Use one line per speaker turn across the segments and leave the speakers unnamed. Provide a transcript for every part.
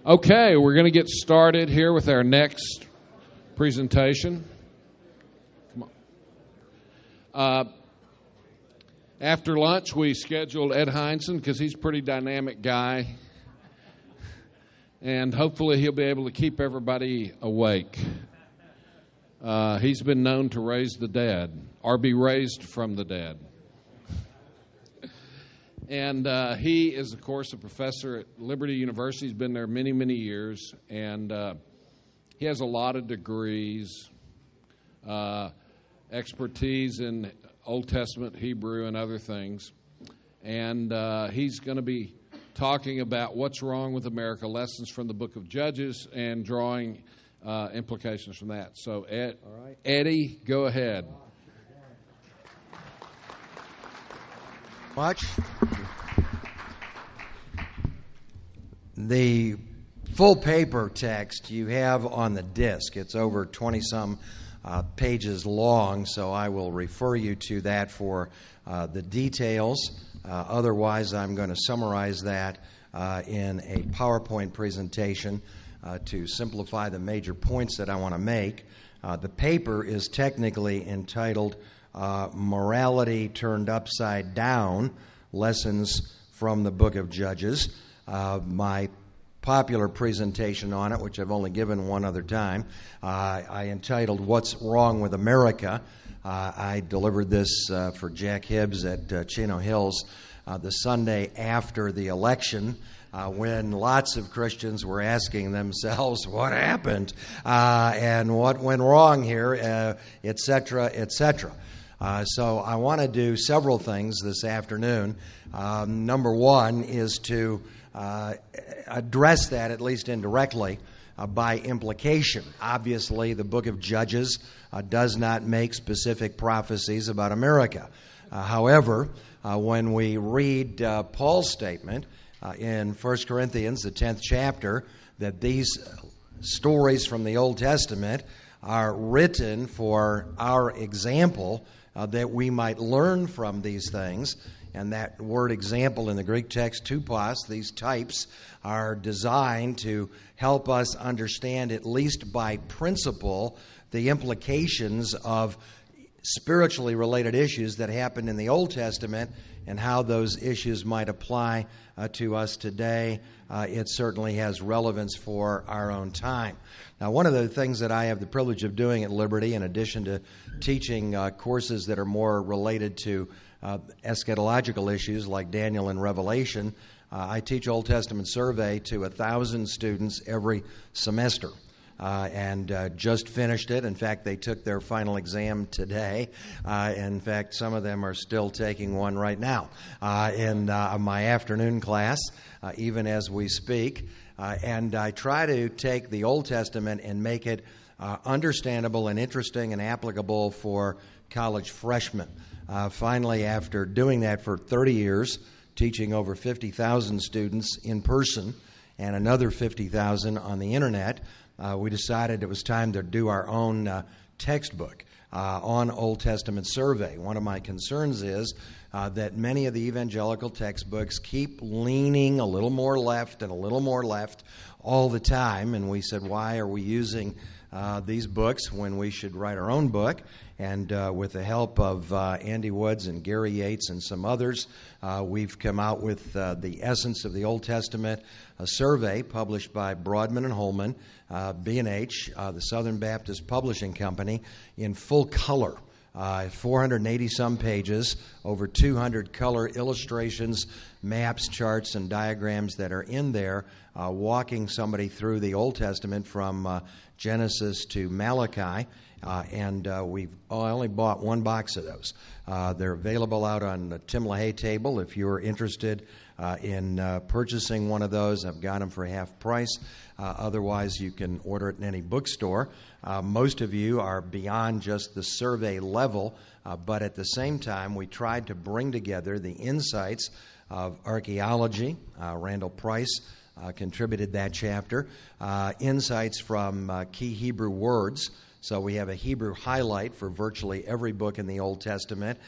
Okay, we're going to get started here with our next presentation. Come on. After lunch, we scheduled Ed Hindson because he's a pretty dynamic guy, and hopefully he'll be able to keep everybody awake. He's been known to raise the dead or be raised from the dead. And he is, of course, a professor at Liberty University. He's been there many, many years, and he has a lot of degrees, expertise in Old Testament, Hebrew, and other things. And he's going to be talking about what's wrong with America, lessons from the book of Judges, and drawing implications from that. So, Eddie, go ahead.
Much. The full paper text you have on the disc. It's over 20-some pages long, so I will refer you to that for the details. Otherwise, I'm going to summarize that in a PowerPoint presentation to simplify the major points that I want to make. The paper is technically entitled Morality Turned Upside Down, Lessons from the Book of Judges. My popular presentation on it, which I've only given one other time, I entitled What's Wrong with America. I delivered this for Jack Hibbs at Chino Hills the Sunday after the election, when lots of Christians were asking themselves what happened and what went wrong here, etc., etc. So I want to do several things this afternoon. Number one is to address that, at least indirectly, by implication. Obviously, the book of Judges does not make specific prophecies about America. However, when we read Paul's statement in 1 Corinthians, the 10th chapter, that these stories from the Old Testament are written for our example, that we might learn from these things. And that word example in the Greek text, tupos, these types, are designed to help us understand, at least by principle, the implications of spiritually related issues that happened in the Old Testament and how those issues might apply to us today. It certainly has relevance for our own time. Now, one of the things that I have the privilege of doing at Liberty, in addition to teaching courses that are more related to eschatological issues like Daniel and Revelation, I teach Old Testament survey to 1,000 students every semester. And just finished it. In fact, they took their final exam today. In fact, some of them are still taking one right now in my afternoon class, even as we speak. And I try to take the Old Testament and make it understandable and interesting and applicable for college freshmen. Finally, after doing that for 30 years, teaching over 50,000 students in person and another 50,000 on the internet, we decided it was time to do our own textbook on Old Testament survey. One of my concerns is that many of the evangelical textbooks keep leaning a little more left and a little more left all the time. And we said, why are we using these books when we should write our own book? And with the help of Andy Woods and Gary Yates and some others, we've come out with the Essence of the Old Testament, a survey published by Broadman and Holman, B&H, the Southern Baptist Publishing Company, in full color. 480-some pages, over 200 color illustrations, maps, charts, and diagrams that are in there, walking somebody through the Old Testament from Genesis to Malachi. And I only bought one box of those. They're available out on the Tim LaHaye table if you're interested in purchasing one of those. I've got them for half price. Otherwise, you can order it in any bookstore. Most of you are beyond just the survey level, but at the same time, we tried to bring together the insights of archaeology. Randall Price contributed that chapter. Insights from key Hebrew words So we have a Hebrew highlight for virtually every book in the Old Testament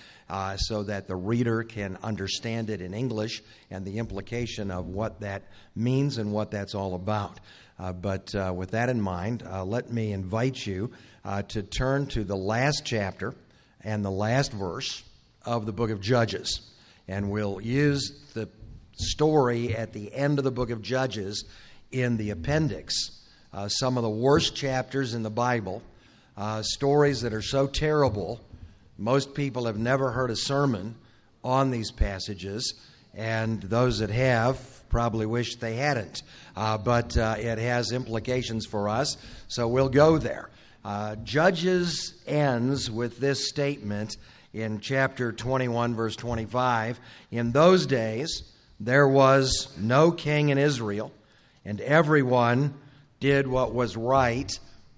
so that the reader can understand it in English and the implication of what that means and what that's all about. But with that in mind, let me invite you to turn to the last chapter and the last verse of the book of Judges. And we'll use the story at the end of the book of Judges in the appendix. Some of the worst chapters in the Bible, stories that are so terrible, most people have never heard a sermon on these passages, and those that have probably wish they hadn't. But it has implications for us, so we'll go there. Judges ends with this statement in chapter 21, verse 25. In those days, there was no king in Israel, and everyone did what was right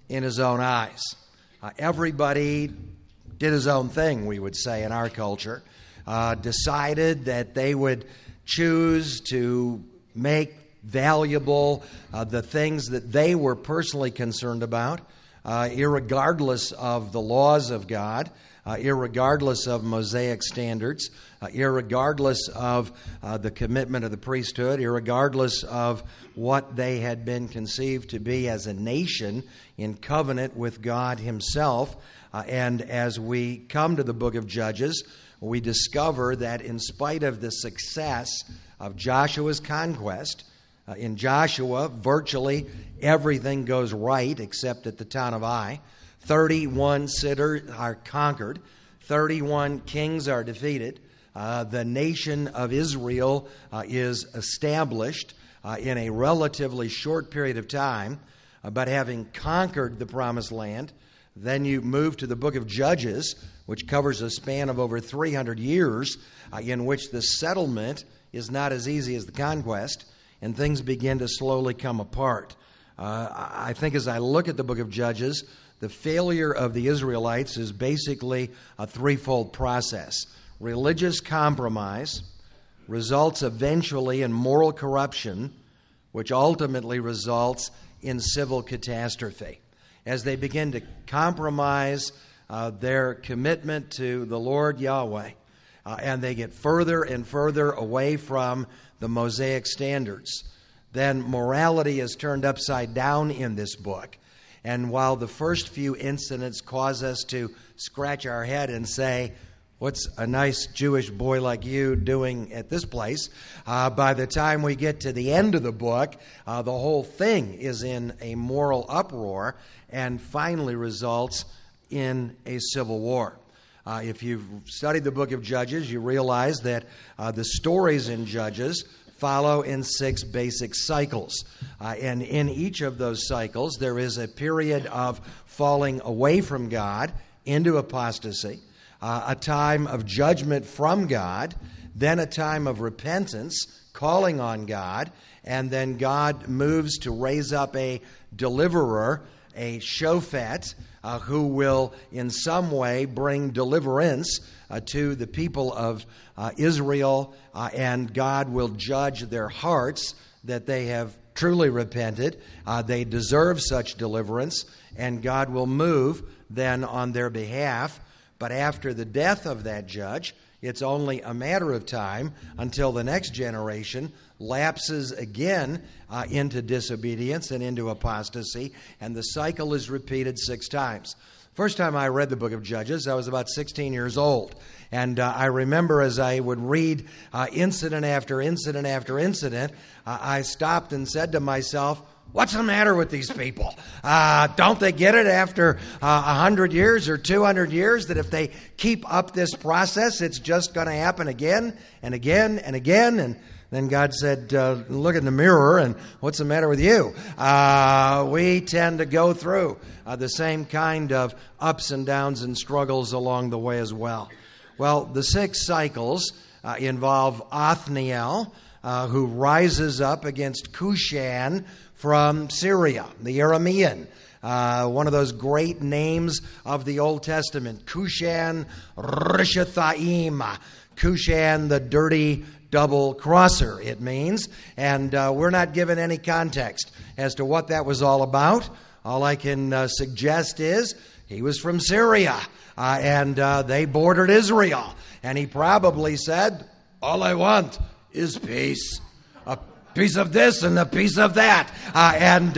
in his own eyes. Everybody did his own thing, we would say in our culture. Decided that they would choose to make valuable the things that they were personally concerned about, irregardless of the laws of God, irregardless of Mosaic standards, irregardless of the commitment of the priesthood, irregardless of what they had been conceived to be as a nation in covenant with God Himself. And as we come to the book of Judges, we discover that in spite of the success of Joshua's conquest, in Joshua, virtually everything goes right except at the town of Ai. 31 cities are conquered. 31 kings are defeated. The nation of Israel is established in a relatively short period of time. But having conquered the promised land, then you move to the book of Judges, which covers a span of over 300 years, in which the settlement is not as easy as the conquest, and things begin to slowly come apart. I think as I look at the book of Judges, the failure of the Israelites is basically a threefold process. Religious compromise results eventually in moral corruption, which ultimately results in civil catastrophe. As they begin to compromise their commitment to the Lord Yahweh, and they get further and further away from the Mosaic standards, then morality is turned upside down in this book. And while the first few incidents cause us to scratch our head and say, what's a nice Jewish boy like you doing at this place? By the time we get to the end of the book, the whole thing is in a moral uproar and finally results in a civil war. If you've studied the book of Judges, you realize that the stories in Judges follow in 6 basic cycles. And in each of those cycles, there is a period of falling away from God into apostasy, a time of judgment from God, then a time of repentance, calling on God, and then God moves to raise up a deliverer, a shofet, who will in some way bring deliverance to the people of Israel, and God will judge their hearts that they have truly repented. They deserve such deliverance, and God will move then on their behalf. But after the death of that judge, it's only a matter of time until the next generation lapses again into disobedience and into apostasy, and the cycle is repeated 6 times. First time I read the book of Judges, I was about 16 years old. And I remember as I would read incident after incident after incident, I stopped and said to myself, what's the matter with these people? Don't they get it after 100 years or 200 years that if they keep up this process, it's just going to happen again and again and again? And then God said, look in the mirror, and what's the matter with you? We tend to go through the same kind of ups and downs and struggles along the way as well. Well, the 6 cycles involve Othniel, who rises up against Cushan from Syria, the Aramean, one of those great names of the Old Testament, Cushan Rishathaim, Cushan the dirty double-crosser, it means. And we're not given any context as to what that was all about. All I can suggest is he was from Syria, and they bordered Israel. And he probably said, all I want is peace. A piece of this and a piece of that. And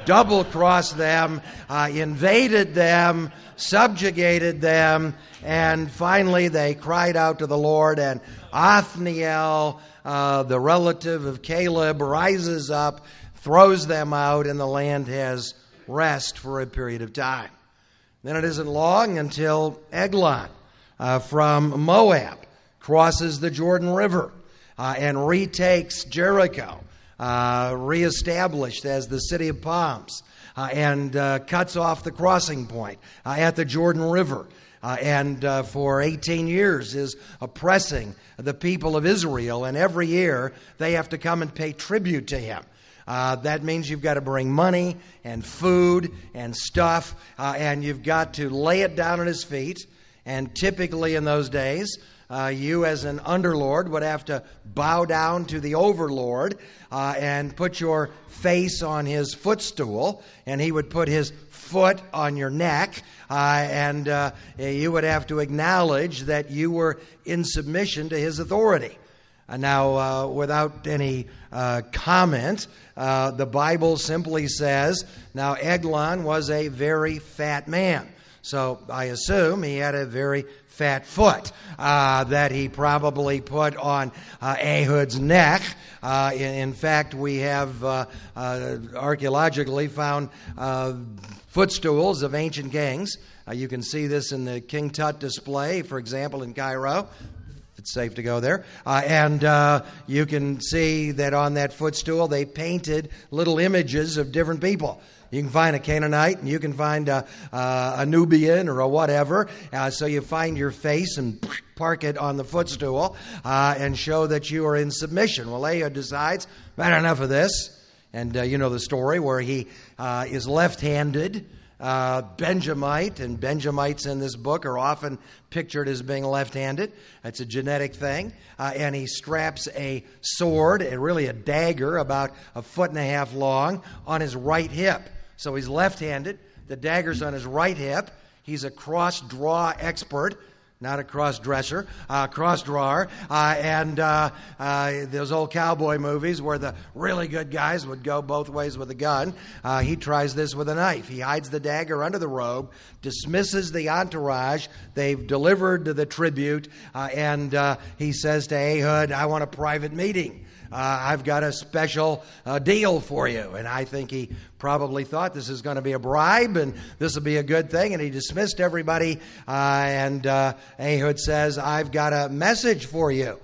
double-crossed them, invaded them, subjugated them, and finally they cried out to the Lord, and Othniel, the relative of Caleb, rises up, throws them out, and the land has rest for a period of time. Then it isn't long until Eglon from Moab crosses the Jordan River and retakes Jericho, reestablished as the city of palms, and cuts off the crossing point at the Jordan River. And for 18 years is oppressing the people of Israel, and every year they have to come and pay tribute to him. That means you've got to bring money and food and stuff, and you've got to lay it down at his feet. And typically in those days, you as an underlord would have to bow down to the overlord and put your face on his footstool, and he would put his foot on your neck, and you would have to acknowledge that you were in submission to his authority. Now, without any comment, the Bible simply says, now Eglon was a very fat man. So I assume he had a very fat foot that he probably put on Ehud's neck. In fact, we have archaeologically found footstools of ancient kings. You can see this in the King Tut display, for example, in Cairo. It's safe to go there. And you can see that on that footstool they painted little images of different people. You can find a Canaanite, and you can find a Nubian or a whatever. So you find your face and park it on the footstool and show that you are in submission. Well, Ehud decides, I've had enough of this. And you know the story where he is left-handed, Benjamite, and Benjamites in this book are often pictured as being left-handed. That's a genetic thing. And he straps a sword, really a dagger, about 1.5 feet long, on his right hip. So he's left-handed. The dagger's on his right hip. He's a cross-draw expert. Not a cross-dresser, cross-drawer. And those old cowboy movies where the really good guys would go both ways with a gun. He tries this with a knife. He hides the dagger under the robe, dismisses the entourage. They've delivered the tribute. And he says to Ehud, I want a private meeting. I've got a special deal for you. And I think he probably thought this is going to be a bribe and this will be a good thing. And he dismissed everybody. And Ehud says, I've got a message for you.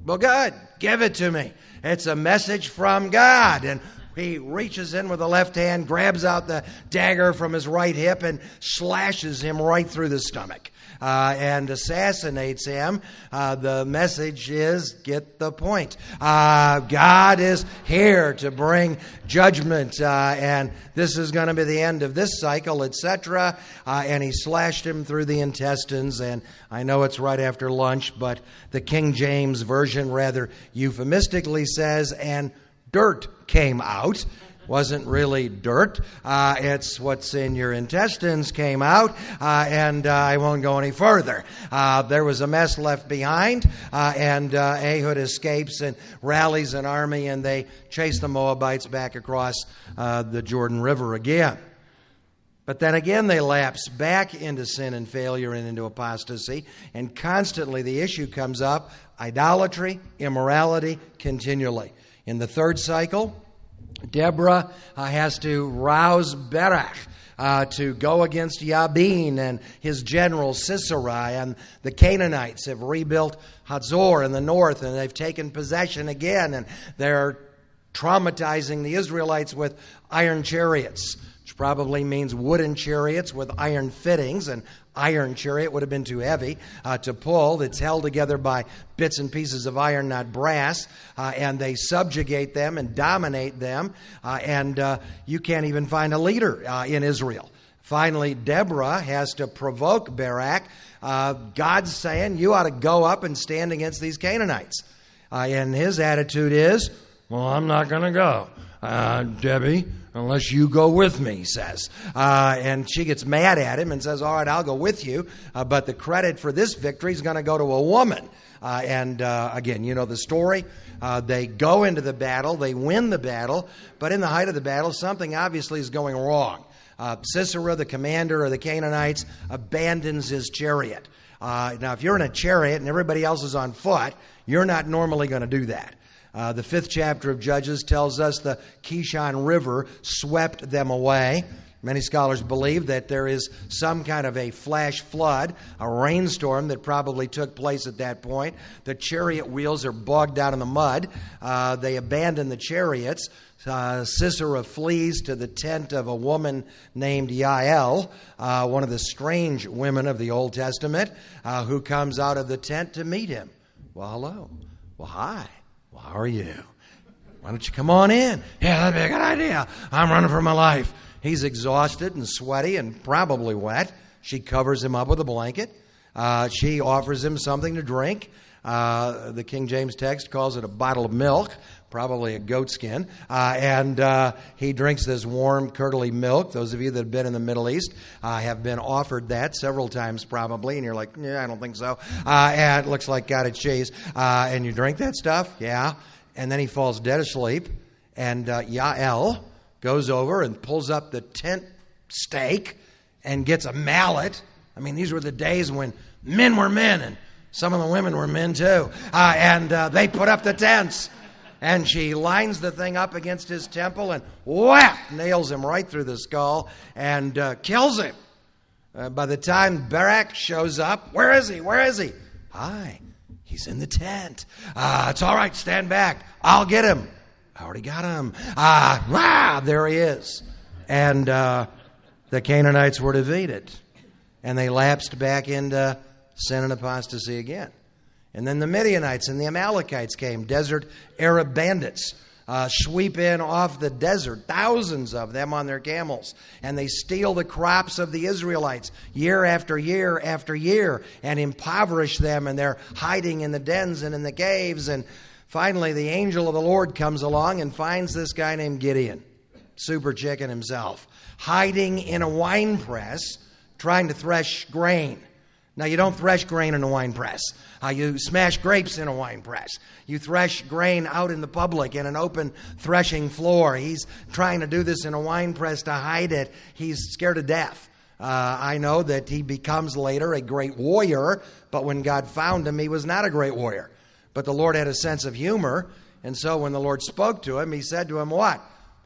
Well, good. Give it to me. It's a message from God. And he reaches in with the left hand, grabs out the dagger from his right hip, and slashes him right through the stomach. And assassinates him. The message is, get the point. God is here to bring judgment, and this is going to be the end of this cycle, etc. And he slashed him through the intestines, and I know it's right after lunch, but the King James Version rather euphemistically says, and dirt came out. Wasn't really dirt. It's what's in your intestines came out, and I won't go any further. There was a mess left behind, and Ehud escapes and rallies an army, and they chase the Moabites back across the Jordan River again. But then again, they lapse back into sin and failure and into apostasy, and constantly the issue comes up, idolatry, immorality, continually. In the third cycle, Deborah has to rouse Barak to go against Yabin and his general Sisera, and the Canaanites have rebuilt Hazor in the north, and they've taken possession again, and they're traumatizing the Israelites with iron chariots, which probably means wooden chariots with iron fittings. An iron chariot would have been too heavy to pull. It's held together by bits and pieces of iron, not brass, and they subjugate them and dominate them, and you can't even find a leader in Israel. Finally, Deborah has to provoke Barak. God's saying, you ought to go up and stand against these Canaanites. And his attitude is, well, I'm not going to go. Debbie, unless you go with me, he says. And she gets mad at him and says, all right, I'll go with you, but the credit for this victory is going to go to a woman. Again, you know the story. They go into the battle, they win the battle, but in the height of the battle, something obviously is going wrong. Sisera, the commander of the Canaanites, abandons his chariot. Now, if you're in a chariot and everybody else is on foot, you're not normally going to do that. The 5th chapter of Judges tells us the Kishon River swept them away. Many scholars believe that there is some kind of a flash flood, a rainstorm that probably took place at that point. The chariot wheels are bogged down in the mud. They abandon the chariots. Sisera flees to the tent of a woman named Yael, one of the strange women of the Old Testament, who comes out of the tent to meet him. Well, hello. Well, hi. Well, how are you? Why don't you come on in? Yeah, that'd be a good idea. I'm running for my life. He's exhausted and sweaty and probably wet. She covers him up with a blanket. She offers him something to drink. The King James text calls it a bottle of milk, probably a goat skin. And he drinks this warm, curdly milk. Those of you that have been in the Middle East have been offered that several times probably. And you're like, yeah, I don't think so. And it looks like cottage cheese. And you drink that stuff? Yeah. And then he falls dead asleep. And Yael goes over and pulls up the tent stake and gets a mallet. I mean, these were the days when men were men and some of the women were men too. And they put up the tents. And she lines the thing up against his temple and whap, nails him right through the skull and kills him. By the time Barak shows up, where is he? Where is he? Hi, he's in the tent. It's all right, stand back. I'll get him. I already got him. There he is. And the Canaanites were defeated. And they lapsed back into sin and apostasy again. And then the Midianites and the Amalekites came, desert Arab bandits, sweep in off the desert, thousands of them on their camels. And they steal the crops of the Israelites year after year after year and impoverish them. And they're hiding in the dens and in the caves. And finally, the angel of the Lord comes along and finds this guy named Gideon, super chicken himself, hiding in a wine press, trying to thresh grain. Now, you don't thresh grain in a wine press. You smash grapes in a wine press. You thresh grain out in the public in an open threshing floor. He's trying to do this in a wine press to hide it. He's scared to death. I know that he becomes later a great warrior, but when God found him, he was not a great warrior. But the Lord had a sense of humor, and so when the Lord spoke to him, he said to him, what?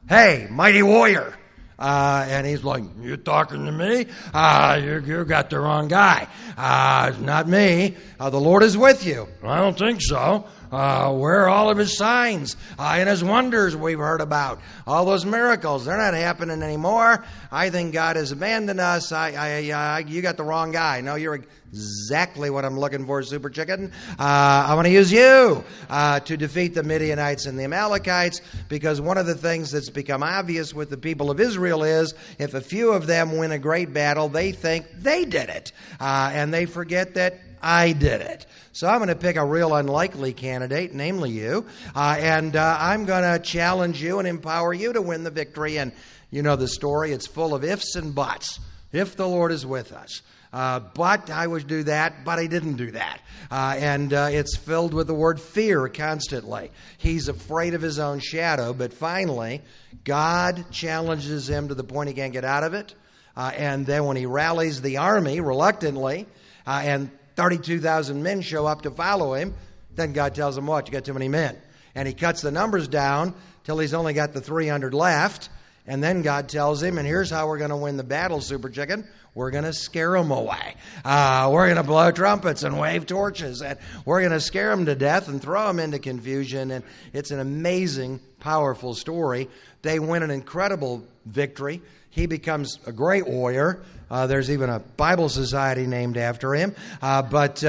Hey, mighty warrior. And he's like, you talking to me? You got the wrong guy. Not me. The Lord is with you. I don't think so. Where are all of his signs and his wonders we've heard about? All those miracles, they're not happening anymore. I think God has abandoned us. You got the wrong guy. No, you're exactly what I'm looking for, super chicken. I want to use you to defeat the Midianites and the Amalekites, because one of the things that's become obvious with the people of Israel is if a few of them win a great battle, they think they did it. And they forget that I did it. So I'm going to pick a real unlikely candidate, namely you, and I'm going to challenge you and empower you to win the victory. And you know the story. It's full of ifs and buts. If the Lord is with us. But I would do that, but I didn't do that. And it's filled with the word fear constantly. He's afraid of his own shadow, but finally, God challenges him to the point he can't get out of it. And then when he rallies the army reluctantly, and 32,000 men show up to follow him, then God tells him, what? You got too many men. And he cuts the numbers down till he's only got the 300 left. And then God tells him, and here's how we're going to win the battle, super chicken. We're going to scare them away. We're going to blow trumpets and wave torches. And we're going to scare them to death and throw them into confusion. And it's an amazing, powerful story. They win an incredible victory. He becomes a great warrior. There's even a Bible society named after him. But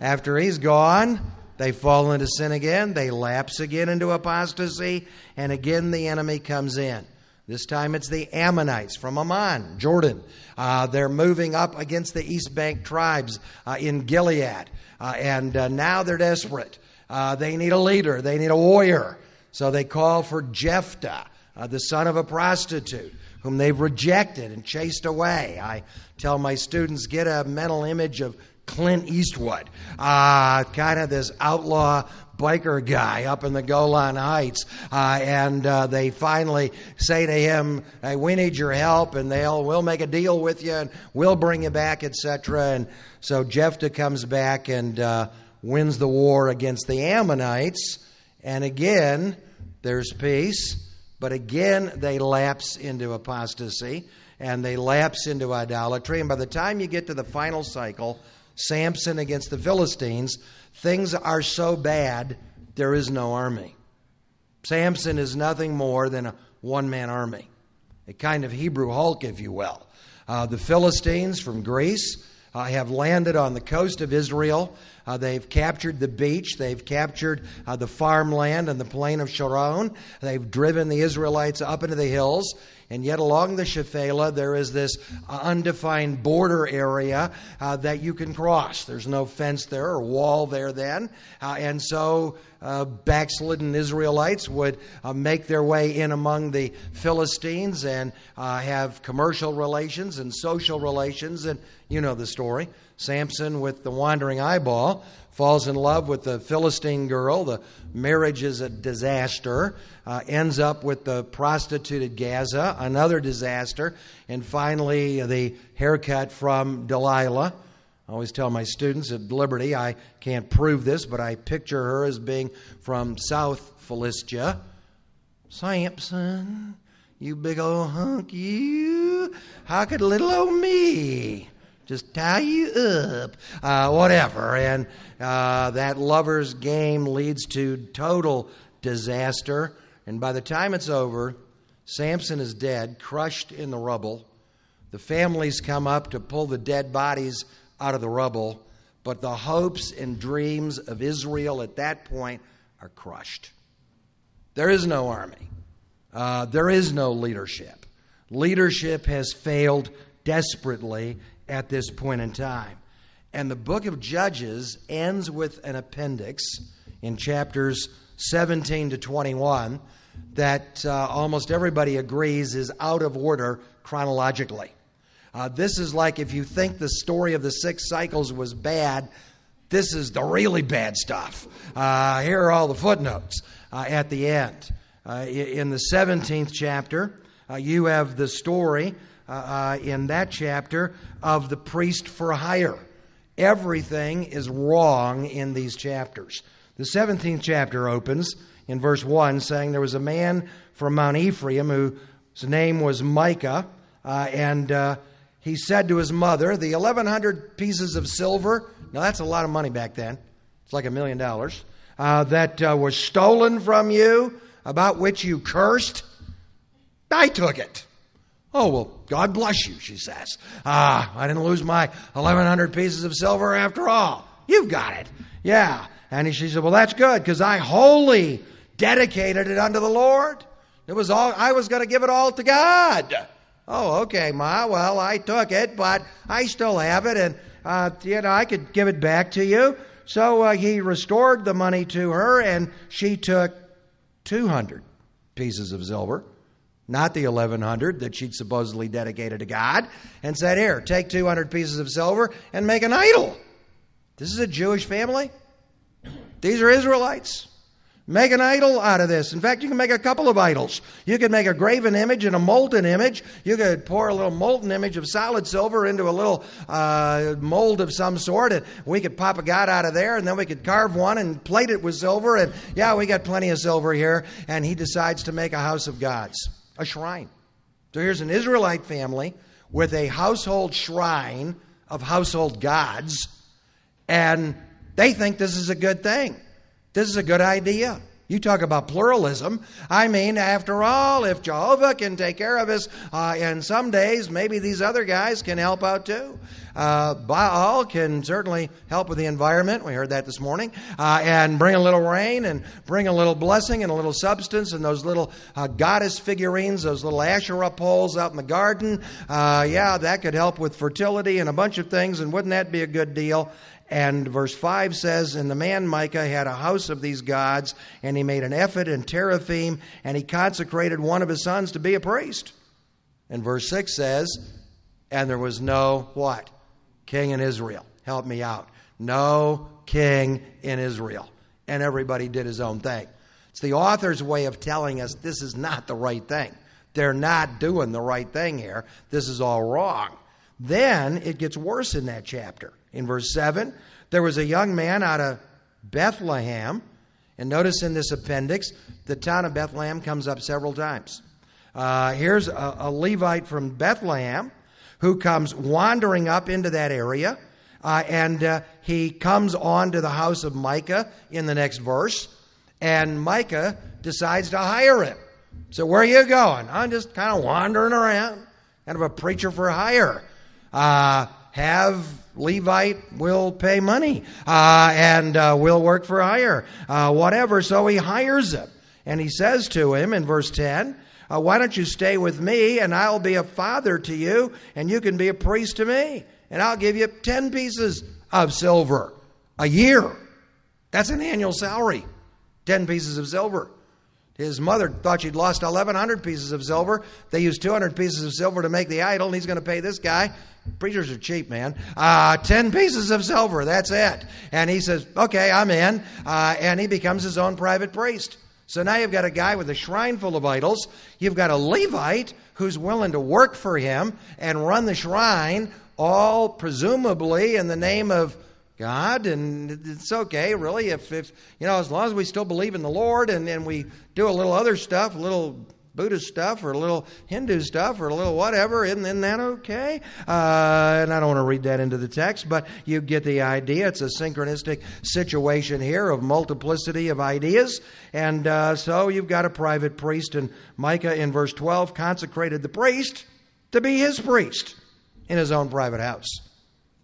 after he's gone, they fall into sin again. They lapse again into apostasy. And again, the enemy comes in. This time it's the Ammonites from Ammon, Jordan. They're moving up against the East Bank tribes in Gilead. And now they're desperate. They need a leader. They need a warrior. So they call for Jephthah, the son of a prostitute, whom they've rejected and chased away. I tell my students, get a mental image of Clint Eastwood, kind of this outlaw biker guy up in the Golan Heights, and they finally say to him, hey, we need your help, and we'll make a deal with you, and we'll bring you back, etc. And so Jephthah comes back and wins the war against the Ammonites, and again, there's peace, but again, they lapse into apostasy, and they lapse into idolatry, and by the time you get to the final cycle, Samson against the Philistines, things are so bad, there is no army. Samson is nothing more than a one-man army, a kind of Hebrew Hulk, if you will. The Philistines from Greece have landed on the coast of Israel. They've captured the beach. They've captured the farmland and the plain of Sharon. They've driven the Israelites up into the hills. And yet along the Shephelah, there is this undefined border area that you can cross. There's no fence there or wall there then. And so backslidden Israelites would make their way in among the Philistines and have commercial relations and social relations. And you know the story. Samson, with the wandering eyeball, falls in love with the Philistine girl. The marriage is a disaster. Ends up with the prostituted Gaza, another disaster. And finally, the haircut from Delilah. I always tell my students at Liberty, I can't prove this, but I picture her as being from South Philistia. Samson, you big old hunk, you. How could little old me just tie you up? Whatever. And that lover's game leads to total disaster. And by the time it's over, Samson is dead, crushed in the rubble. The families come up to pull the dead bodies out of the rubble. But the hopes and dreams of Israel at that point are crushed. There is no army. There is no leadership. Leadership has failed desperately at this point in time. And the book of Judges ends with an appendix in chapters 17 to 21 that almost everybody agrees is out of order chronologically. This is like if you think the story of the 6 cycles was bad, this is the really bad stuff. Here are all the footnotes at the end. In the 17th chapter, you have the story in that chapter of the priest for hire. Everything is wrong in these chapters. The 17th chapter opens in verse 1 saying there was a man from Mount Ephraim whose name was Micah, and he said to his mother, the 1,100 pieces of silver, now that's a lot of money back then, it's like $1 million, that was stolen from you, about which you cursed, I took it. Oh, well, God bless you, she says. I didn't lose my 1,100 pieces of silver after all. You've got it. Yeah. And she said, well, that's good, because I wholly dedicated it unto the Lord. It was all, I was going to give it all to God. Oh, okay, Ma. Well, I took it, but I still have it, and, I could give it back to you. So he restored the money to her, and she took 200 pieces of silver, not the 1,100 that she'd supposedly dedicated to God, and said, here, take 200 pieces of silver and make an idol. This is a Jewish family. These are Israelites. Make an idol out of this. In fact, you can make a couple of idols. You could make a graven image and a molten image. You could pour a little molten image of solid silver into a little mold of some sort, and we could pop a god out of there, and then we could carve one and plate it with silver, and yeah, we got plenty of silver here. And he decides to make a house of gods, a shrine. So here's an Israelite family with a household shrine of household gods, and they think this is a good thing. This is a good idea. You talk about pluralism. I mean, after all, if Jehovah can take care of us, and some days maybe these other guys can help out too. Baal can certainly help with the environment. We heard that this morning. And bring a little rain and bring a little blessing and a little substance, and those little goddess figurines, those little Asherah poles out in the garden. That could help with fertility and a bunch of things, and wouldn't that be a good deal? And verse 5 says, and the man Micah had a house of these gods, and he made an ephod and teraphim, and he consecrated one of his sons to be a priest. And verse 6 says, and there was no, what? King in Israel. Help me out. No king in Israel. And everybody did his own thing. It's the author's way of telling us this is not the right thing. They're not doing the right thing here. This is all wrong. Then it gets worse in that chapter. In verse 7, there was a young man out of Bethlehem. And notice in this appendix, the town of Bethlehem comes up several times. Here's a Levite from Bethlehem who comes wandering up into that area. And he comes on to the house of Micah in the next verse. And Micah decides to hire him. So where are you going? I'm just kind of wandering around. Kind of a preacher for hire. Have Levite will pay money. And will work for hire. Whatever. So he hires him. And he says to him in verse 10, why don't you stay with me and I'll be a father to you and you can be a priest to me. And I'll give you 10 pieces of silver a year. That's an annual salary. 10 pieces of silver. His mother thought she'd lost 1,100 pieces of silver. They used 200 pieces of silver to make the idol, and he's going to pay this guy. Preachers are cheap, man. 10 pieces of silver, that's it. And he says, okay, I'm in. And he becomes his own private priest. So now you've got a guy with a shrine full of idols. You've got a Levite who's willing to work for him and run the shrine, all presumably in the name of God. And it's okay, really, if as long as we still believe in the Lord and we do a little other stuff, a little Buddhist stuff or a little Hindu stuff or a little whatever, isn't that okay? And I don't want to read that into the text, but you get the idea. It's a synchronistic situation here of multiplicity of ideas. And so you've got a private priest, and Micah in verse 12 consecrated the priest to be his priest in his own private house.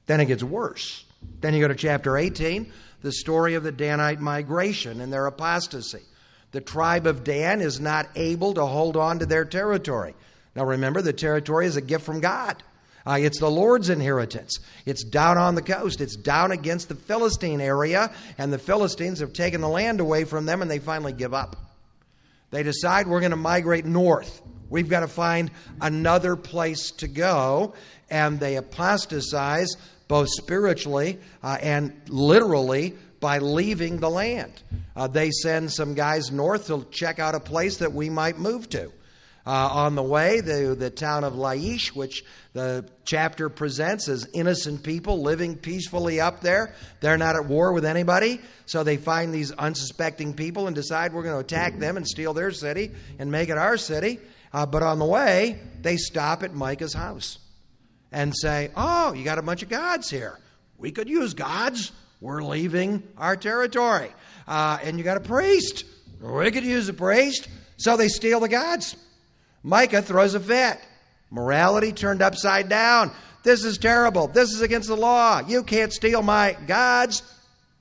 Then it gets worse. Then you go to chapter 18, the story of the Danite migration and their apostasy. The tribe of Dan is not able to hold on to their territory. Now remember, the territory is a gift from God. It's the Lord's inheritance. It's down on the coast. It's down against the Philistine area, and the Philistines have taken the land away from them, and they finally give up. They decide we're going to migrate north. We've got to find another place to go, and they apostatize both spiritually and literally by leaving the land. They send some guys north to check out a place that we might move to. On the way, the town of Laish, which the chapter presents as innocent people living peacefully up there. They're not at war with anybody, so they find these unsuspecting people and decide we're going to attack them and steal their city and make it our city. But on the way, they stop at Micah's house and say, oh, you got a bunch of gods here. We could use gods. We're leaving our territory. And you got a priest. We could use a priest. So they steal the gods. Micah throws a fit. Morality turned upside down. This is terrible. This is against the law. You can't steal my gods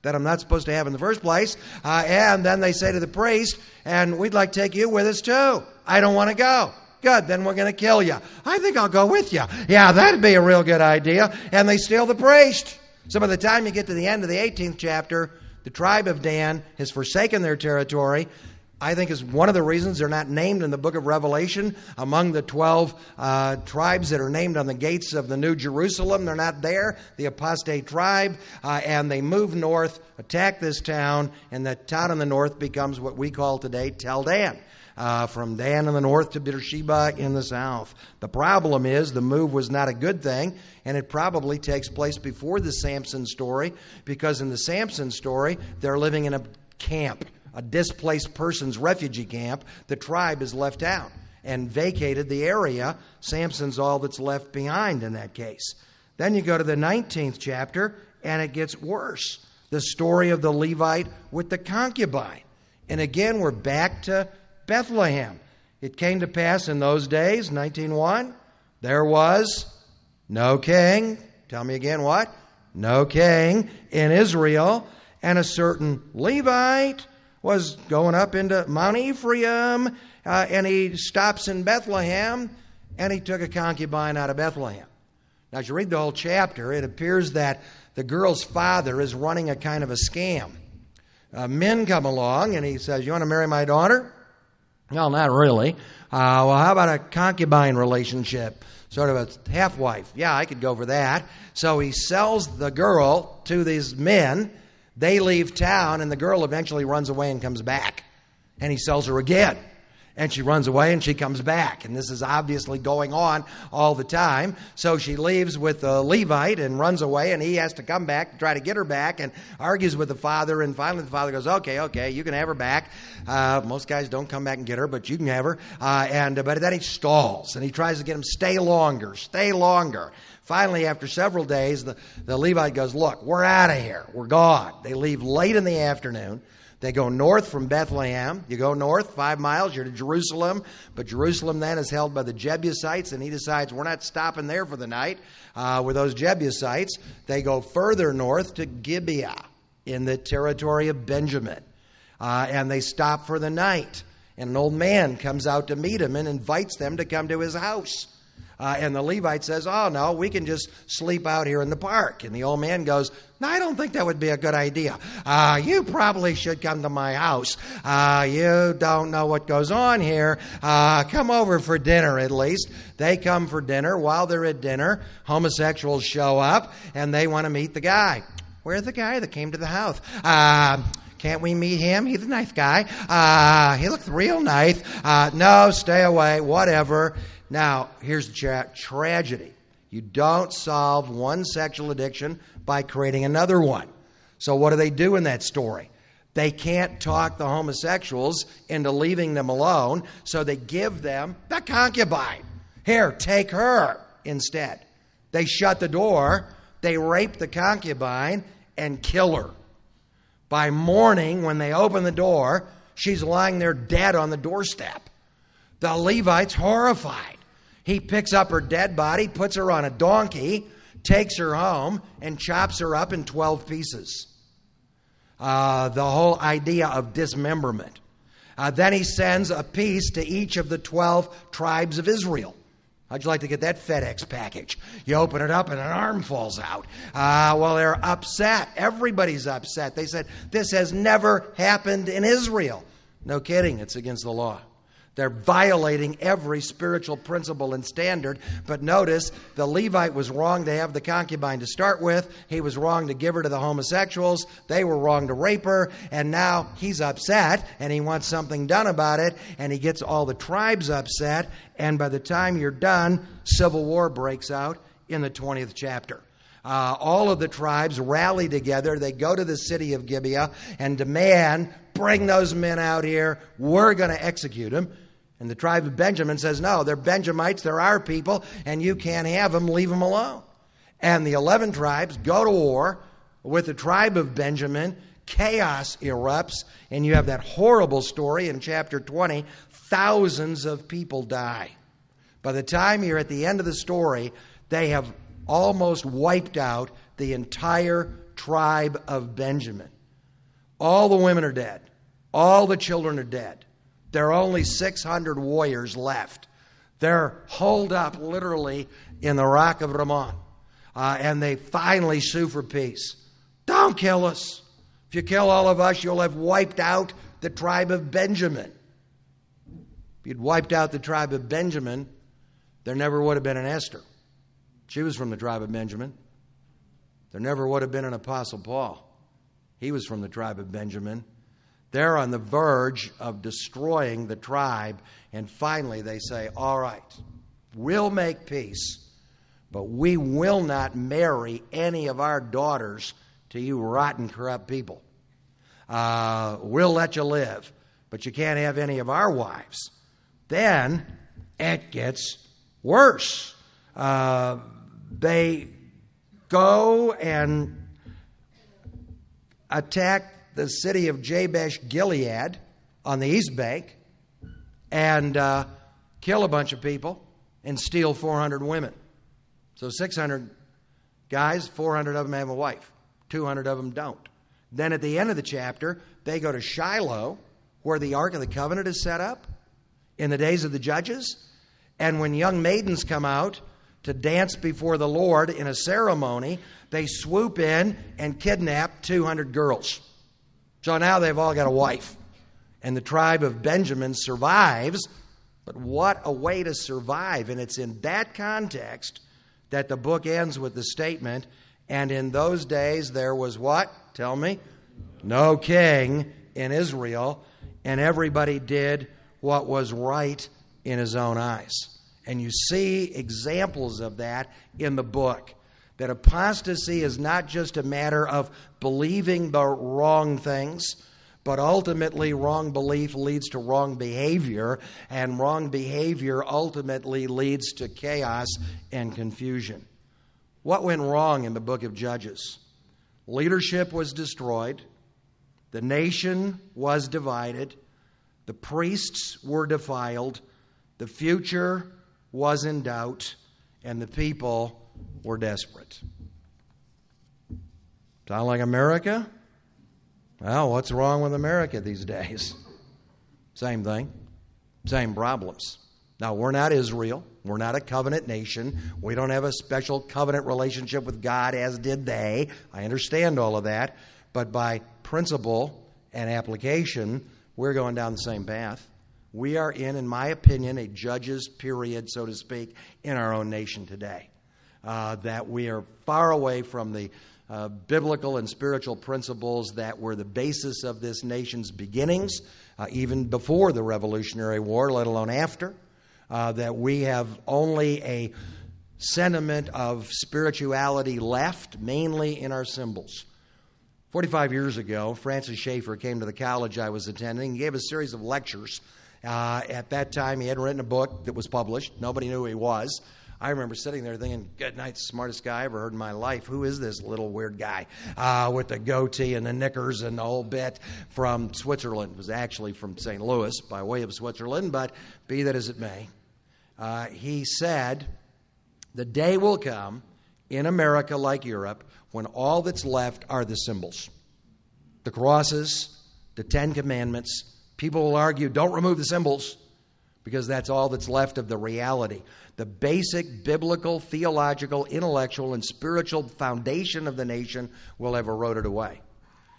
that I'm not supposed to have in the first place. And then they say to the priest, and we'd like to take you with us too. I don't want to go. Good, then we're going to kill you. I think I'll go with you. Yeah, that'd be a real good idea. And they steal the priest. So by the time you get to the end of the 18th chapter, the tribe of Dan has forsaken their territory. I think is one of the reasons they're not named in the book of Revelation among the 12 tribes that are named on the gates of the New Jerusalem. They're not there, the apostate tribe, and they move north, attack this town, and the town in the north becomes what we call today Tel Dan. From Dan in the north to Beersheba in the south. The problem is the move was not a good thing, and it probably takes place before the Samson story, because in the Samson story, they're living in a camp, a displaced person's refugee camp. The tribe is left out and vacated the area. Samson's all that's left behind in that case. Then you go to the 19th chapter, and it gets worse. The story of the Levite with the concubine. And again, we're back to Bethlehem. It came to pass in those days, 19:1, there was no king. Tell me again what? No king in Israel. And a certain Levite was going up into Mount Ephraim, and he stops in Bethlehem, and he took a concubine out of Bethlehem. Now, as you read the whole chapter, it appears that the girl's father is running a kind of a scam. Men come along, and he says, "You want to marry my daughter?" "Well, not really." "Well, how about a concubine relationship? Sort of a half-wife." "Yeah, I could go for that." So he sells the girl to these men. They leave town, and the girl eventually runs away and comes back. And he sells her again. And she runs away and she comes back. And this is obviously going on all the time. So she leaves with the Levite and runs away, and he has to come back to try to get her back and argues with the father. And finally the father goes, okay, you can have her back. Most guys don't come back and get her, but you can have her. But then he stalls, and he tries to get him, stay longer. Finally, after several days, the Levite goes, "Look, we're out of here. We're gone." They leave late in the afternoon. They go north from Bethlehem. You go north 5 miles, you're to Jerusalem. But Jerusalem then is held by the Jebusites, and he decides we're not stopping there for the night with those Jebusites. They go further north to Gibeah in the territory of Benjamin. And they stop for the night. And an old man comes out to meet him and invites them to come to his house. And the Levite says, "Oh, no, we can just sleep out here in the park." And the old man goes, "No, I don't think that would be a good idea. You probably should come to my house. You don't know what goes on here. Come over for dinner at least." They come for dinner. While they're at dinner, homosexuals show up, and they want to meet the guy. "Where's the guy that came to the house?" "Can't we meet him? He's a nice guy. He looks real nice." "No, stay away, whatever." Now, here's the tragedy. You don't solve one sexual addiction by creating another one. So what do they do in that story? They can't talk the homosexuals into leaving them alone, so they give them the concubine. "Here, take her," instead. They shut the door, they rape the concubine, and kill her. By morning, when they open the door, she's lying there dead on the doorstep. The Levite's horrified. He picks up her dead body, puts her on a donkey, takes her home, and chops her up in 12 pieces. The whole idea of dismemberment. Then he sends a piece to each of the 12 tribes of Israel. How'd you like to get that FedEx package? You open it up and an arm falls out. Well, they're upset. Everybody's upset. They said, "This has never happened in Israel." No kidding, it's against the law. They're violating every spiritual principle and standard. But notice, the Levite was wrong to have the concubine to start with. He was wrong to give her to the homosexuals. They were wrong to rape her. And now he's upset, and he wants something done about it. And he gets all the tribes upset. And by the time you're done, civil war breaks out in the 20th chapter. All of the tribes rally together. They go to the city of Gibeah and demand, "Bring those men out here. We're going to execute them." And the tribe of Benjamin says, "No, they're Benjamites, they're our people, and you can't have them, leave them alone." And the 11 tribes go to war with the tribe of Benjamin. Chaos erupts, and you have that horrible story in chapter 20. Thousands of people die. By the time you're at the end of the story, they have almost wiped out the entire tribe of Benjamin. All the women are dead. All the children are dead. There are only 600 warriors left. They're holed up literally in the rock of Ramon. And they finally sue for peace. "Don't kill us. If you kill all of us, you'll have wiped out the tribe of Benjamin." If you'd wiped out the tribe of Benjamin, there never would have been an Esther. She was from the tribe of Benjamin. There never would have been an Apostle Paul. He was from the tribe of Benjamin. They're on the verge of destroying the tribe, and finally they say, "All right, we'll make peace, but we will not marry any of our daughters to you rotten, corrupt people. We'll let you live, but you can't have any of our wives." Then it gets worse. They go and attack the city of Jabesh Gilead on the east bank and kill a bunch of people and steal 400 women. So 600 guys, 400 of them have a wife. 200 of them don't. Then at the end of the chapter, they go to Shiloh, where the Ark of the Covenant is set up in the days of the judges. And when young maidens come out to dance before the Lord in a ceremony, they swoop in and kidnap 200 girls. So now they've all got a wife. And the tribe of Benjamin survives. But what a way to survive. And it's in that context that the book ends with the statement, and in those days there was what? Tell me. No king in Israel, and everybody did what was right in his own eyes. And you see examples of that in the book. That apostasy is not just a matter of believing the wrong things, but ultimately wrong belief leads to wrong behavior, and wrong behavior ultimately leads to chaos and confusion. What went wrong in the book of Judges? Leadership was destroyed. The nation was divided. The priests were defiled. The future was in doubt. And the people were desperate. Sound like America? Well, what's wrong with America these days? Same thing. Same problems. Now, we're not Israel. We're not a covenant nation. We don't have a special covenant relationship with God as did they. I understand all of that. But by principle and application, we're going down the same path. We are in my opinion, a judges period, so to speak, in our own nation today. That we are far away from the biblical and spiritual principles that were the basis of this nation's beginnings, even before the Revolutionary War, let alone after. That we have only a sentiment of spirituality left, mainly in our symbols. 45 years ago, Francis Schaeffer came to the college I was attending. He gave a series of lectures. At that time, he had written a book that was published. Nobody knew who he was. I remember sitting there thinking, good night, smartest guy I ever heard in my life. Who is this little weird guy with the goatee and the knickers and the whole bit from Switzerland? It was actually from St. Louis by way of Switzerland, but be that as it may. He said, the day will come in America like Europe when all that's left are the symbols. The crosses, the Ten Commandments. People will argue, don't remove the symbols, because that's all that's left of the reality. The basic biblical, theological, intellectual, and spiritual foundation of the nation will have eroded away.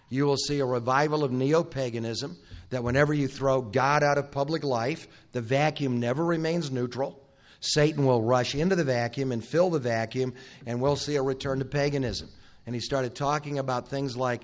You will see a revival of neo-paganism, that whenever you throw God out of public life, the vacuum never remains neutral. Satan will rush into the vacuum and fill the vacuum, and we'll see a return to paganism. And he started talking about things like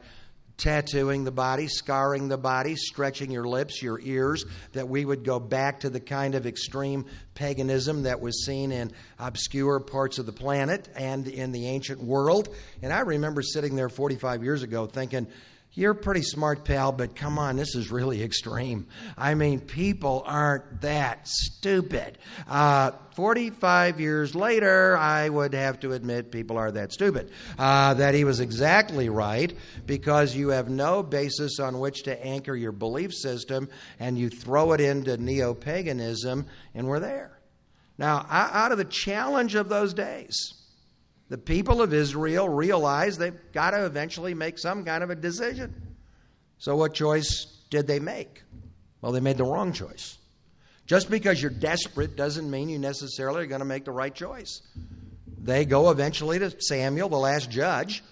tattooing the body, scarring the body, stretching your lips, your ears, that we would go back to the kind of extreme paganism that was seen in obscure parts of the planet and in the ancient world. And I remember sitting there 45 years ago thinking, you're pretty smart, pal, but come on, this is really extreme. I mean, people aren't that stupid. 45 years later, I would have to admit people are that stupid. That he was exactly right, because you have no basis on which to anchor your belief system, and you throw it into neo-paganism, and we're there. Now, out of the challenge of those days, the people of Israel realized they've got to eventually make some kind of a decision. So what choice did they make? Well, they made the wrong choice. Just because you're desperate doesn't mean you necessarily are going to make the right choice. They go eventually to Samuel, the last judge,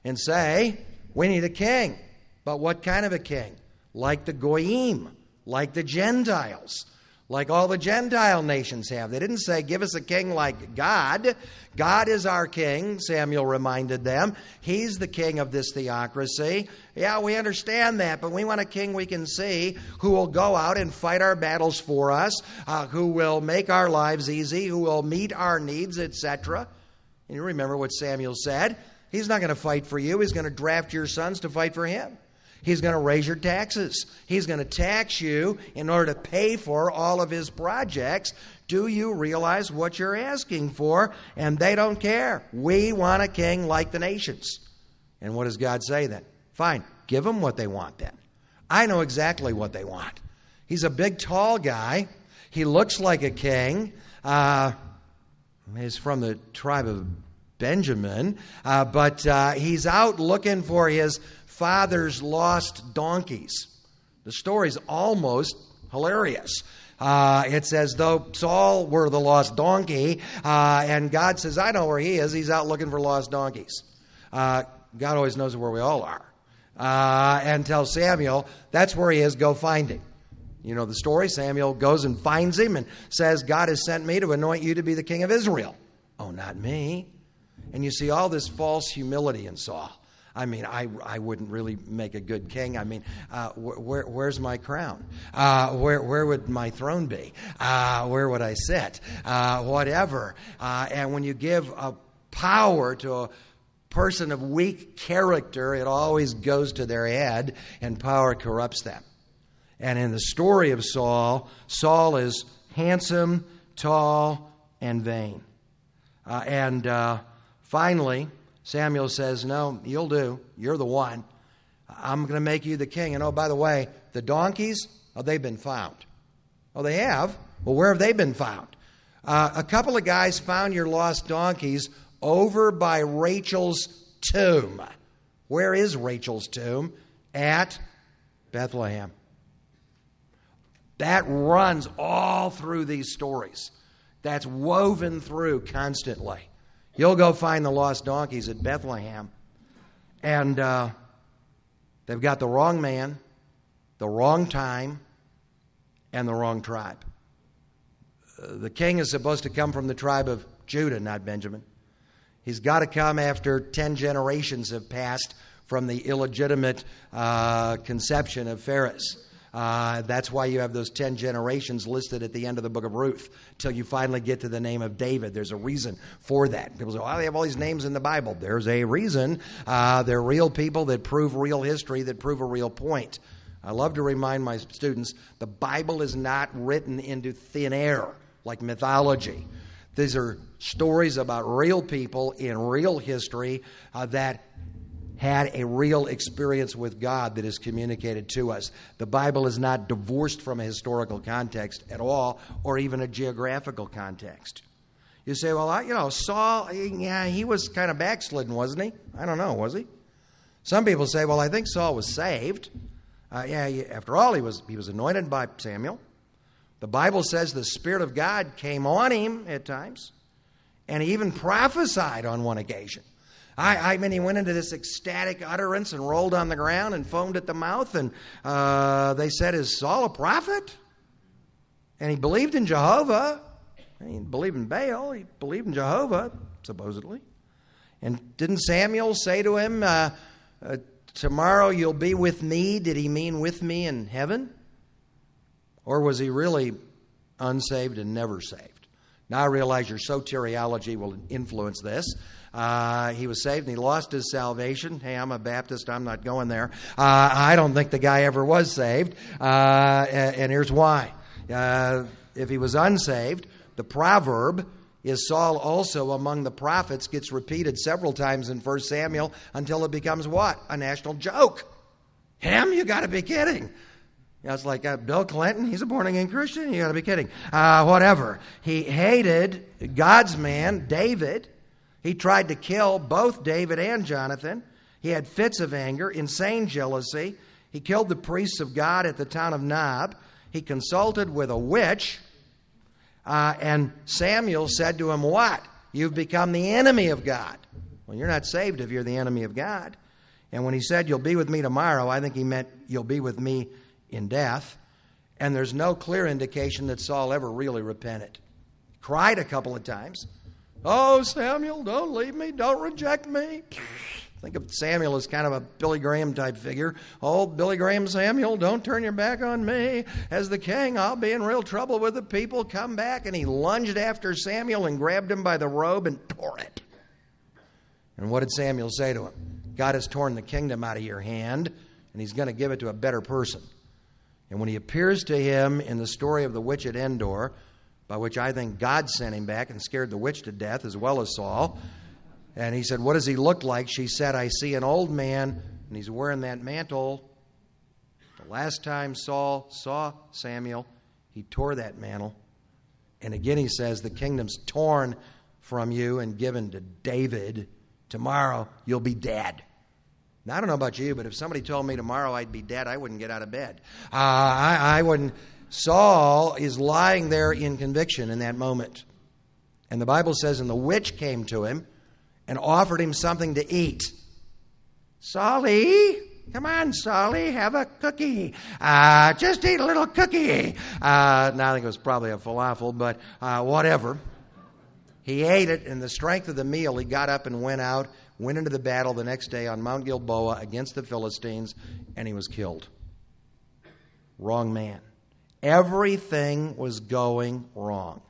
and say, we need a king. But what kind of a king? Like the Goyim, like the Gentiles, like all the Gentile nations have. They didn't say, give us a king like God. God is our king, Samuel reminded them. He's the king of this theocracy. Yeah, we understand that, but we want a king we can see who will go out and fight our battles for us, who will make our lives easy, who will meet our needs, etc. And you remember what Samuel said. He's not going to fight for you. He's going to draft your sons to fight for him. He's going to raise your taxes. He's going to tax you in order to pay for all of his projects. Do you realize what you're asking for? And they don't care. We want a king like the nations. And what does God say then? Fine, give them what they want then. I know exactly what they want. He's a big, tall guy. He looks like a king. He's from the tribe of Benjamin. But he's out looking for his father's lost donkeys. The story's almost hilarious. It's as though Saul were the lost donkey, and God says, I know where he is. He's out looking for lost donkeys. God always knows where we all are. And tells Samuel, that's where he is, go find him. You know the story. Samuel goes and finds him and says, God has sent me to anoint you to be the king of Israel. Oh, not me. And you see all this false humility in Saul. I mean, I wouldn't really make a good king. I mean, where's my crown? Where would my throne be? Where would I sit? Whatever. And when you give a power to a person of weak character, it always goes to their head, and power corrupts them. And in the story of Saul, Saul is handsome, tall, and vain. Finally, Samuel says, no, you'll do. You're the one. I'm going to make you the king. And oh, by the way, the donkeys, they've been found. Oh, they have? Well, where have they been found? A couple of guys found your lost donkeys over by Rachel's tomb. Where is Rachel's tomb? At Bethlehem. That runs all through these stories. That's woven through constantly. You'll go find the lost donkeys at Bethlehem. And they've got the wrong man, the wrong time, and the wrong tribe. The king is supposed to come from the tribe of Judah, not Benjamin. He's got to come after 10 generations have passed from the illegitimate conception of Phares. That's why you have those 10 generations listed at the end of the book of Ruth, till you finally get to the name of David. There's a reason for that. People say, they have all these names in the Bible. There's a reason. They're real people that prove real history, that prove a real point. I love to remind my students, the Bible is not written into thin air like mythology. These are stories about real people in real history that had a real experience with God that is communicated to us. The Bible is not divorced from a historical context at all, or even a geographical context. You say, well, Saul, he was kind of backslidden, wasn't he? I don't know, was he? Some people say, well, I think Saul was saved. After all, he was anointed by Samuel. The Bible says the Spirit of God came on him at times, and he even prophesied on one occasion. I mean, he went into this ecstatic utterance and rolled on the ground and foamed at the mouth. And they said, is Saul a prophet? And he believed in Jehovah. He didn't believe in Baal. He believed in Jehovah, supposedly. And didn't Samuel say to him, tomorrow you'll be with me? Did he mean with me in heaven? Or was he really unsaved and never saved? Now I realize your soteriology will influence this. He was saved and he lost his salvation. Hey, I'm a Baptist. I'm not going there. I don't think the guy ever was saved. And here's why. If he was unsaved, the proverb, is Saul also among the prophets, gets repeated several times in 1 Samuel until it becomes what? A national joke. Him? You got to be kidding. It's like Bill Clinton, he's a born-again Christian? You got to be kidding. Whatever. He hated God's man, David. He tried to kill both David and Jonathan. He had fits of anger, insane jealousy. He killed the priests of God at the town of Nob. He consulted with a witch. And Samuel said to him, what? You've become the enemy of God. Well, you're not saved if you're the enemy of God. And when he said, you'll be with me tomorrow, I think he meant you'll be with me in death. And there's no clear indication that Saul ever really repented. Cried a couple of times. Oh, Samuel, don't leave me. Don't reject me. Think of Samuel as kind of a Billy Graham type figure. Oh, Billy Graham, Samuel, don't turn your back on me. As the king, I'll be in real trouble with the people. Come back. And he lunged after Samuel and grabbed him by the robe and tore it. And what did Samuel say to him? God has torn the kingdom out of your hand, and he's going to give it to a better person. And when he appears to him in the story of the witch at Endor, by which I think God sent him back and scared the witch to death as well as Saul. And he said, what does he look like? She said, I see an old man, and he's wearing that mantle. The last time Saul saw Samuel, he tore that mantle. And again he says, the kingdom's torn from you and given to David. Tomorrow you'll be dead. Now, I don't know about you, but if somebody told me tomorrow I'd be dead, I wouldn't get out of bed. I wouldn't. Saul is lying there in conviction in that moment. And the Bible says, and the witch came to him and offered him something to eat. Saul-y, come on, Saul-y, have a cookie. Just eat a little cookie. I think it was probably a falafel, but whatever. He ate it, and the strength of the meal, he got up and went out, went into the battle the next day on Mount Gilboa against the Philistines, and he was killed. Wrong man. Everything was going wrong.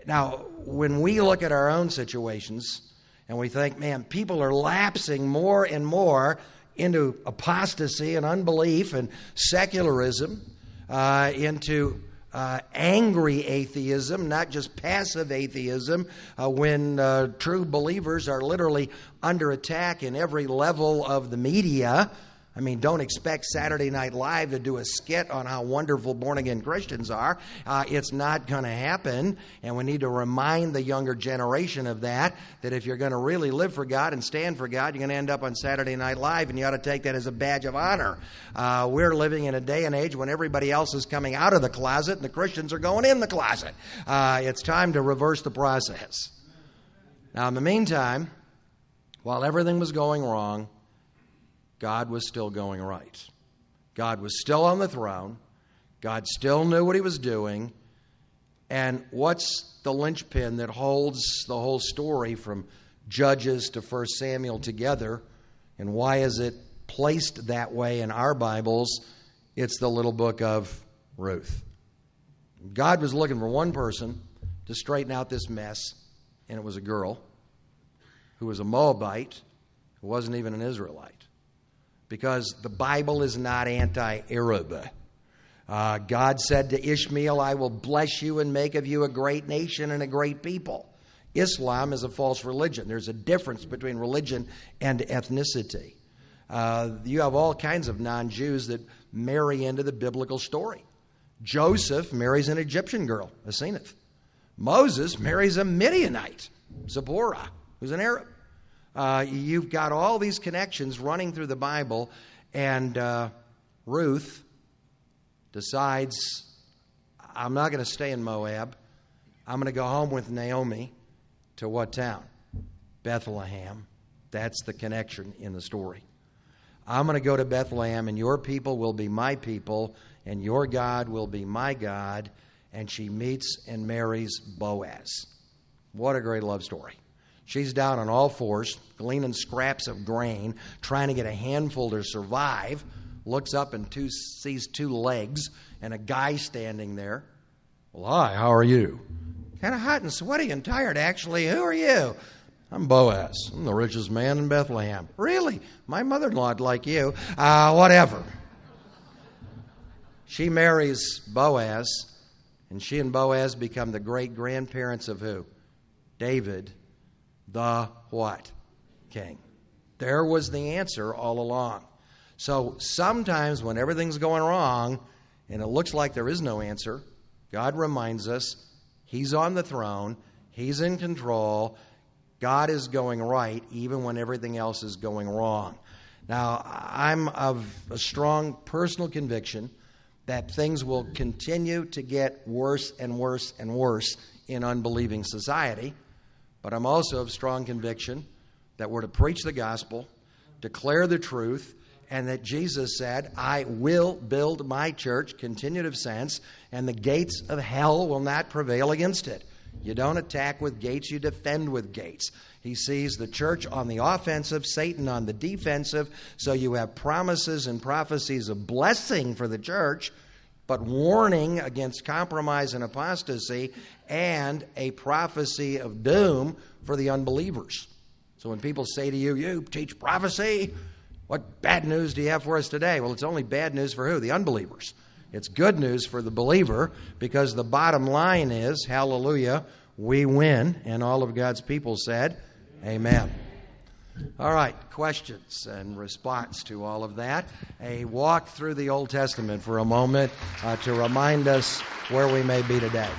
Now, when we look at our own situations and we think, man, people are lapsing more and more into apostasy and unbelief and secularism, into angry atheism, not just passive atheism, when true believers are literally under attack in every level of the media. I mean, don't expect Saturday Night Live to do a skit on how wonderful born-again Christians are. It's not going to happen, and we need to remind the younger generation of that if you're going to really live for God and stand for God, you're going to end up on Saturday Night Live, and you ought to take that as a badge of honor. We're living in a day and age when everybody else is coming out of the closet, and the Christians are going in the closet. It's time to reverse the process. Now, in the meantime, while everything was going wrong, God was still going right. God was still on the throne. God still knew what he was doing. And what's the linchpin that holds the whole story from Judges to 1 Samuel together? And why is it placed that way in our Bibles? It's the little book of Ruth. God was looking for one person to straighten out this mess, and it was a girl who was a Moabite, who wasn't even an Israelite. Because the Bible is not anti-Arab. God said to Ishmael, I will bless you and make of you a great nation and a great people. Islam is a false religion. There's a difference between religion and ethnicity. You have all kinds of non-Jews that marry into the biblical story. Joseph marries an Egyptian girl, a Asenath. Moses marries a Midianite, Zipporah, who's an Arab. You've got all these connections running through the Bible, and Ruth decides, I'm not going to stay in Moab. I'm going to go home with Naomi to what town? Bethlehem. That's the connection in the story. I'm going to go to Bethlehem, and your people will be my people, and your God will be my God. And she meets and marries Boaz. What a great love story. She's down on all fours, gleaning scraps of grain, trying to get a handful to survive. Looks up and sees two legs and a guy standing there. Well, hi, how are you? Kind of hot and sweaty and tired, actually. Who are you? I'm Boaz. I'm the richest man in Bethlehem. Really? My mother-in-law'd like you. Whatever. She marries Boaz, and she and Boaz become the great-grandparents of who? David. The what? King. There was the answer all along. So sometimes when everything's going wrong and it looks like there is no answer, God reminds us he's on the throne, he's in control, God is going right even when everything else is going wrong. Now, I'm of a strong personal conviction that things will continue to get worse and worse and worse in unbelieving society. But I'm also of strong conviction that we're to preach the gospel, declare the truth, and that Jesus said, I will build my church, continuative sense, and the gates of hell will not prevail against it. You don't attack with gates, you defend with gates. He sees the church on the offensive, Satan on the defensive, so you have promises and prophecies of blessing for the church, but warning against compromise and apostasy, and a prophecy of doom for the unbelievers. So when people say to you, you teach prophecy, what bad news do you have for us today? Well, it's only bad news for who? The unbelievers. It's good news for the believer, because the bottom line is, hallelujah, we win. And all of God's people said, amen. All right, questions and response to all of that. A walk through the Old Testament for a moment to remind us where we may be today.